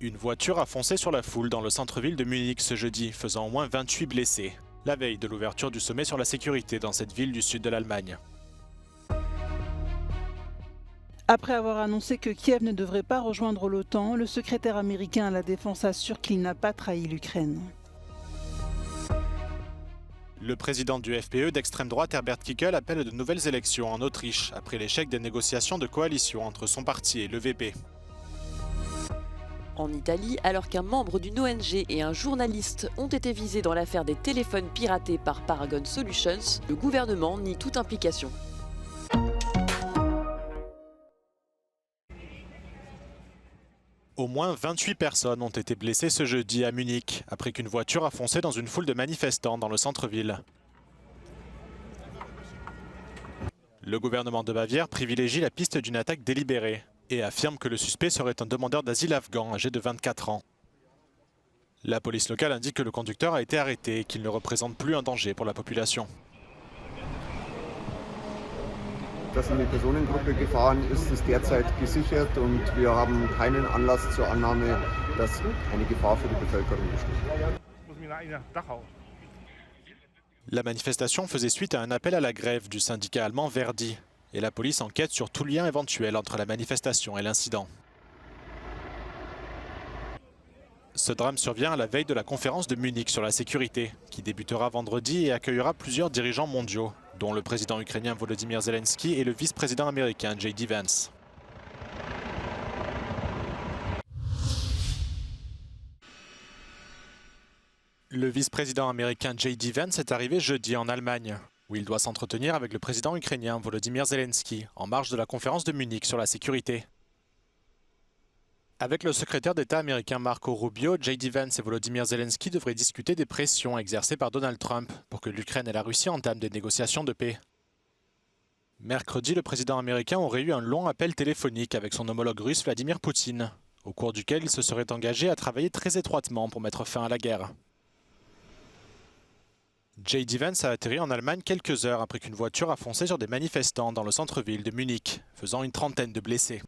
Une voiture a foncé sur la foule dans le centre-ville de Munich ce jeudi, faisant au moins 28 blessés, la veille de l'ouverture du sommet sur la sécurité dans cette ville du sud de l'Allemagne. Après avoir annoncé que Kiev ne devrait pas rejoindre l'OTAN, le secrétaire américain à la Défense assure qu'il n'a pas trahi l'Ukraine. Le président du FPE d'extrême droite Herbert Kickl appelle de nouvelles élections en Autriche après l'échec des négociations de coalition entre son parti et l'EVP. En Italie, alors qu'un membre d'une ONG et un journaliste ont été visés dans l'affaire des téléphones piratés par Paragon Solutions, le gouvernement nie toute implication. Au moins 28 personnes ont été blessées ce jeudi à Munich, après qu'une voiture a foncé dans une foule de manifestants dans le centre-ville. Le gouvernement de Bavière privilégie la piste d'une attaque délibérée et affirme que le suspect serait un demandeur d'asile afghan âgé de 24 ans. La police locale indique que le conducteur a été arrêté et qu'il ne représente plus un danger pour la population. Dass eine Personengruppe gefahren ist, ist derzeit gesichert und wir haben keinen Anlass zur Annahme, dass eine Gefahr für die Bevölkerung besteht. La manifestation faisait suite à un appel à la grève du syndicat allemand Verdi et la police enquête sur tout lien éventuel entre la manifestation et l'incident. Ce drame survient à la veille de la conférence de Munich sur la sécurité, qui débutera vendredi et accueillera plusieurs dirigeants mondiaux, dont le président ukrainien Volodymyr Zelensky et le vice-président américain J.D. Vance. Le vice-président américain J.D. Vance est arrivé jeudi en Allemagne, où il doit s'entretenir avec le président ukrainien Volodymyr Zelensky, en marge de la conférence de Munich sur la sécurité. Avec le secrétaire d'État américain Marco Rubio, J.D. Vance et Volodymyr Zelensky devraient discuter des pressions exercées par Donald Trump pour que l'Ukraine et la Russie entament des négociations de paix. Mercredi, le président américain aurait eu un long appel téléphonique avec son homologue russe Vladimir Poutine, au cours duquel il se serait engagé à travailler très étroitement pour mettre fin à la guerre. J.D. Vance a atterri en Allemagne quelques heures après qu'une voiture a foncé sur des manifestants dans le centre-ville de Munich, faisant une trentaine de blessés.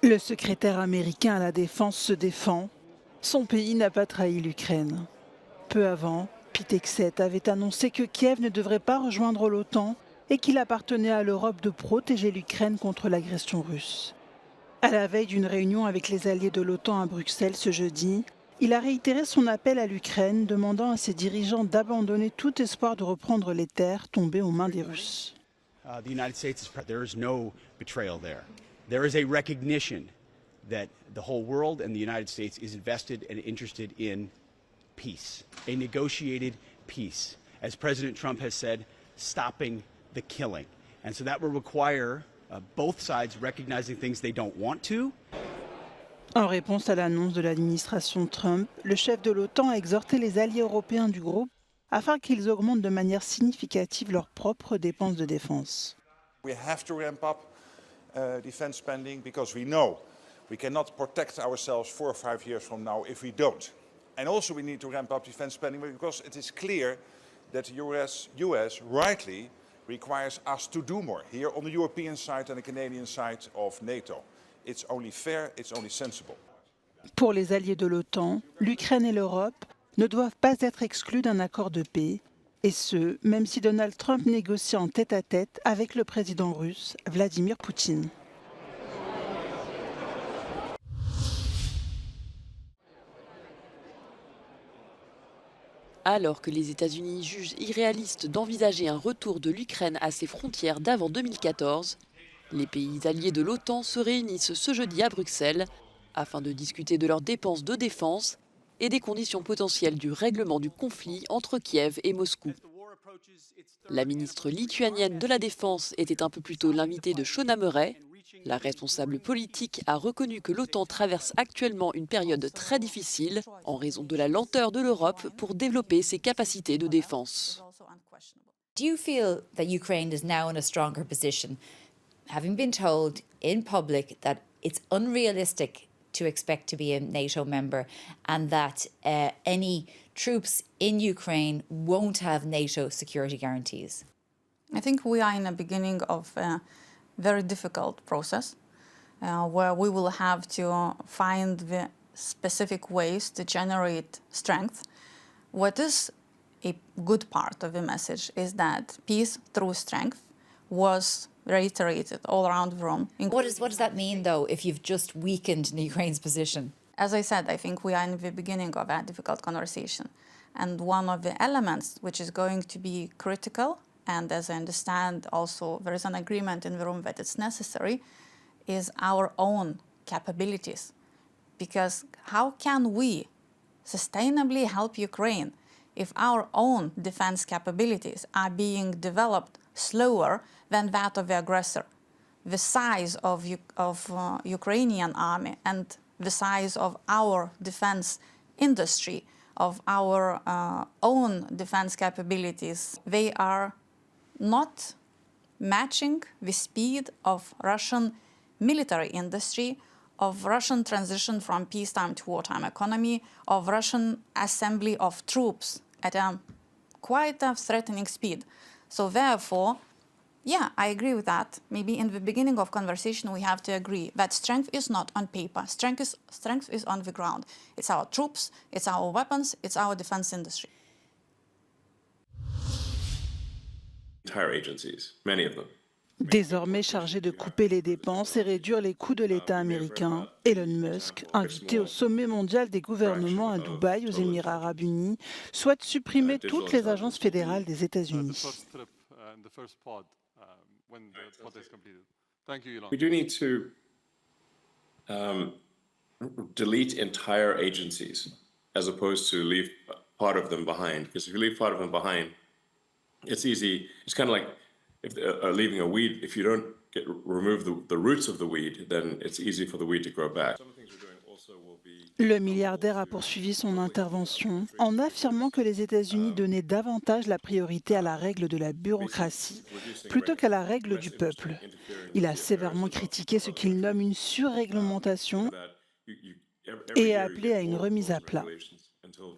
Le secrétaire américain à la Défense se défend. Son pays n'a pas trahi l'Ukraine. Peu avant, Pete Hegseth avait annoncé que Kiev ne devrait pas rejoindre l'OTAN et qu'il appartenait à l'Europe de protéger l'Ukraine contre l'agression russe. À la veille d'une réunion avec les alliés de l'OTAN à Bruxelles ce jeudi, il a réitéré son appel à l'Ukraine, demandant à ses dirigeants d'abandonner tout espoir de reprendre les terres tombées aux mains des Russes. The United States, there is no betrayal there. There is a recognition that the whole world and the United States is invested and interested in peace, a negotiated peace. As President Trump has said, stopping the killing. And so that will require both sides recognizing things they don't want to. En réponse à l'annonce de l'administration Trump, le chef de l'OTAN a exhorté les alliés européens du groupe afin qu'ils augmentent de manière significative leurs propres dépenses de défense. We have to ramp up defense spending because we know we cannot protect ourselves 4 or 5 years from now if we don't. And also we need to ramp up defense spending because it is clear that the US rightly requires us to do more here on the European side and the Canadian side of NATO. It's only fair, it's only sensible. Pour les alliés de l'OTAN, l'Ukraine et l'Europe ne doivent pas être exclus d'un accord de paix, et ce, même si Donald Trump négocie en tête-à-tête avec le président russe Vladimir Poutine. Alors que les États-Unis jugent irréaliste d'envisager un retour de l'Ukraine à ses frontières d'avant 2014, les pays alliés de l'OTAN se réunissent ce jeudi à Bruxelles afin de discuter de leurs dépenses de défense et des conditions potentielles du règlement du conflit entre Kiev et Moscou. La ministre lituanienne de la Défense était un peu plus tôt l'invitée de Shona Murray. La responsable politique a reconnu que l'OTAN traverse actuellement une période très difficile en raison de la lenteur de l'Europe pour développer ses capacités de défense. Do you feel that Ukraine is now in a stronger position, having been told in public that it's unrealistic to expect to be a NATO member and that any troops in Ukraine won't have NATO security guarantees? I think we are in the beginning of a very difficult process where we will have to find the specific ways to generate strength. What is a good part of the message is that peace through strength was reiterated all around the room. What does that mean, though, if you've just weakened Ukraine's position? As I said, I think we are in the beginning of a difficult conversation. And one of the elements which is going to be critical, and as I understand also there is an agreement in the room that it's necessary, is our own capabilities. Because how can we sustainably help Ukraine if our own defense capabilities are being developed slower than that of the aggressor? The size of Ukrainian army and the size of our defense industry, of our own defense capabilities, they are not matching the speed of Russian military industry, of Russian transition from peacetime to wartime economy, of Russian assembly of troops at a quite a threatening speed. So therefore, yeah, I agree with that. Maybe in the beginning of conversation we have to agree that strength is not on paper. Strength is on the ground. It's our troops, it's our weapons, it's our defense industry. Entire agencies, many of them. Désormais chargé de couper les dépenses et réduire les coûts de l'État américain, Elon Musk, invité au sommet mondial des gouvernements à Dubaï, aux Émirats arabes unis, souhaite supprimer toutes les agences fédérales des États-Unis. We do need to delete entire agencies as opposed to leave part of them behind. Because if you leave part of them behind, it's easy. It's kind of like if leaving a weed. If you don't remove the roots of the weed, then it's easy for the weed to grow back. Le milliardaire a poursuivi son intervention en affirmant que les États-Unis donnaient davantage la priorité à la règle de la bureaucratie plutôt qu'à la règle du peuple. Il a sévèrement critiqué ce qu'il nomme une surréglementation et a appelé à une remise à plat.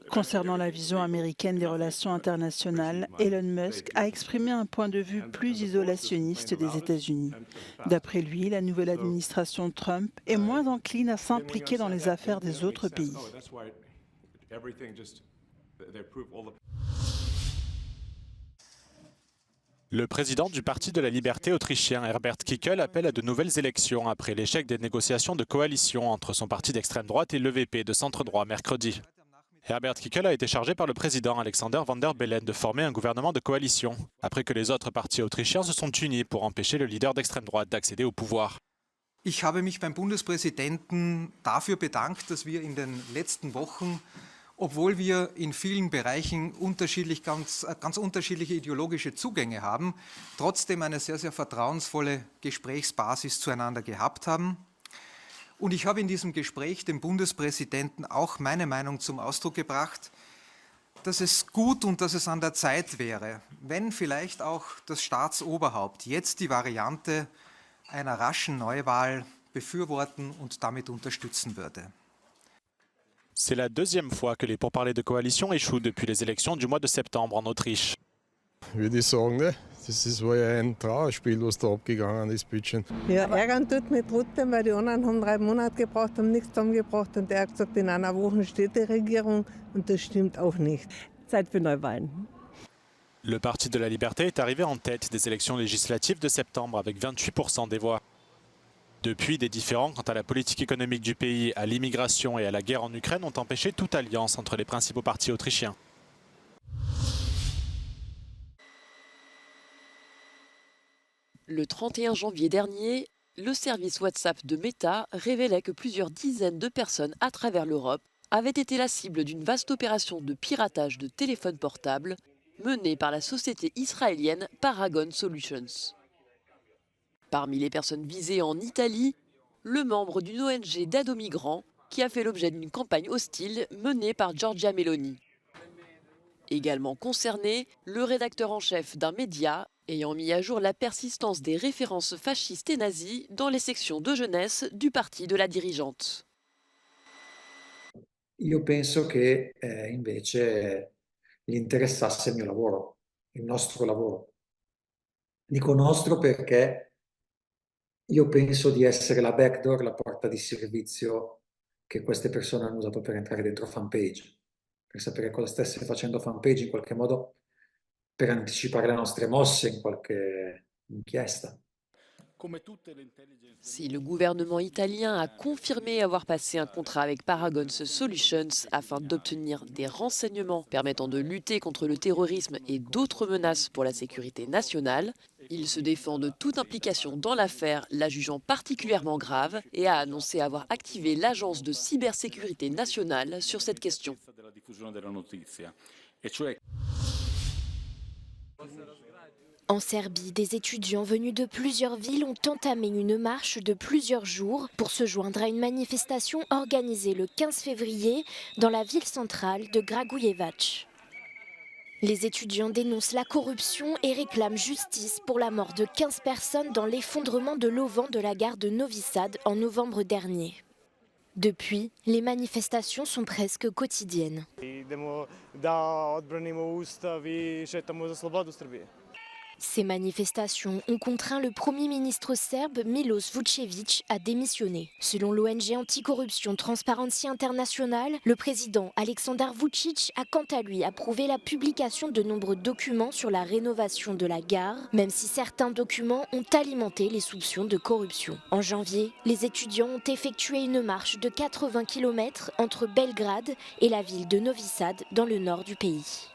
Concernant la vision américaine des relations internationales, Elon Musk a exprimé un point de vue plus isolationniste des États-Unis. D'après lui, la nouvelle administration Trump est moins encline à s'impliquer dans les affaires des autres pays. Le président du Parti de la Liberté autrichien Herbert Kickl appelle à de nouvelles élections après l'échec des négociations de coalition entre son parti d'extrême droite et l'EVP de centre-droit mercredi. Herbert Kickl a été chargé par le président Alexander Van der Bellen de former un gouvernement de coalition, après que les autres partis autrichiens se sont unis pour empêcher le leader d'extrême droite d'accéder au pouvoir. Ich habe mich beim Bundespräsidenten dafür bedankt, dass wir in den letzten Wochen, obwohl wir in vielen Bereichen ganz unterschiedliche ideologische Zugänge haben, trotzdem eine sehr, sehr vertrauensvolle Gesprächsbasis zueinander gehabt haben. Und ich habe in diesem Gespräch dem Bundespräsidenten auch meine Meinung zum Ausdruck gebracht, dass es gut und dass es an der Zeit wäre, wenn vielleicht auch das Staatsoberhaupt jetzt die Variante einer raschen Neuwahl befürworten und damit unterstützen würde. C'est la deuxième fois que les pourparlers de coalition échouent depuis les élections du mois de septembre en Autriche. Würde ich sagen, ne? Das war ja ein Trauerspiel, was da abgegangen ist, bitte. Ja, ärgern tut mich trotzdem, weil die anderen haben 3 Monate gebraucht, haben nichts zusammengebracht und der hat gesagt, in einer Woche steht die Regierung und das stimmt auch nicht. Zeit für Neuwahlen. Le Parti de la Liberté est arrivé en tête des élections législatives de septembre avec 28% des voix. Depuis, des différends quant à la politique économique du pays, à l'immigration et à la guerre en Ukraine ont empêché toute alliance entre les principaux partis autrichiens. Le 31 janvier dernier, le service WhatsApp de Meta révélait que plusieurs dizaines de personnes à travers l'Europe avaient été la cible d'une vaste opération de piratage de téléphones portables menée par la société israélienne Paragon Solutions. Parmi les personnes visées en Italie, le membre d'une ONG d'aide aux migrants qui a fait l'objet d'une campagne hostile menée par Giorgia Meloni. Également concerné, le rédacteur en chef d'un média ayant mis à jour la persistance des références fascistes et nazies dans les sections de jeunesse du parti de la dirigeante. Io penso che invece gli interessasse il mio lavoro, il nostro lavoro. Dico nostro perché io penso di essere la backdoor, la porta di servizio che queste persone hanno usato per entrare dentro Fanpage, per sapere cosa stesse facendo Fanpage in qualche modo, per anticipare le nostre mosse in qualche inchiesta. Si le gouvernement italien a confirmé avoir passé un contrat avec Paragon Solutions afin d'obtenir des renseignements permettant de lutter contre le terrorisme et d'autres menaces pour la sécurité nationale, il se défend de toute implication dans l'affaire, la jugeant particulièrement grave, et a annoncé avoir activé l'agence de cybersécurité nationale sur cette question. En Serbie, des étudiants venus de plusieurs villes ont entamé une marche de plusieurs jours pour se joindre à une manifestation organisée le 15 février dans la ville centrale de Kragujevac. Les étudiants dénoncent la corruption et réclament justice pour la mort de 15 personnes dans l'effondrement de l'auvent de la gare de Novi Sad en novembre dernier. Depuis, les manifestations sont presque quotidiennes. Ces manifestations ont contraint le Premier ministre serbe Miloš Vučević à démissionner. Selon l'ONG anticorruption Transparency International, le président Aleksandar Vučić a quant à lui approuvé la publication de nombreux documents sur la rénovation de la gare, même si certains documents ont alimenté les soupçons de corruption. En janvier, les étudiants ont effectué une marche de 80 km entre Belgrade et la ville de Novi Sad dans le nord du pays.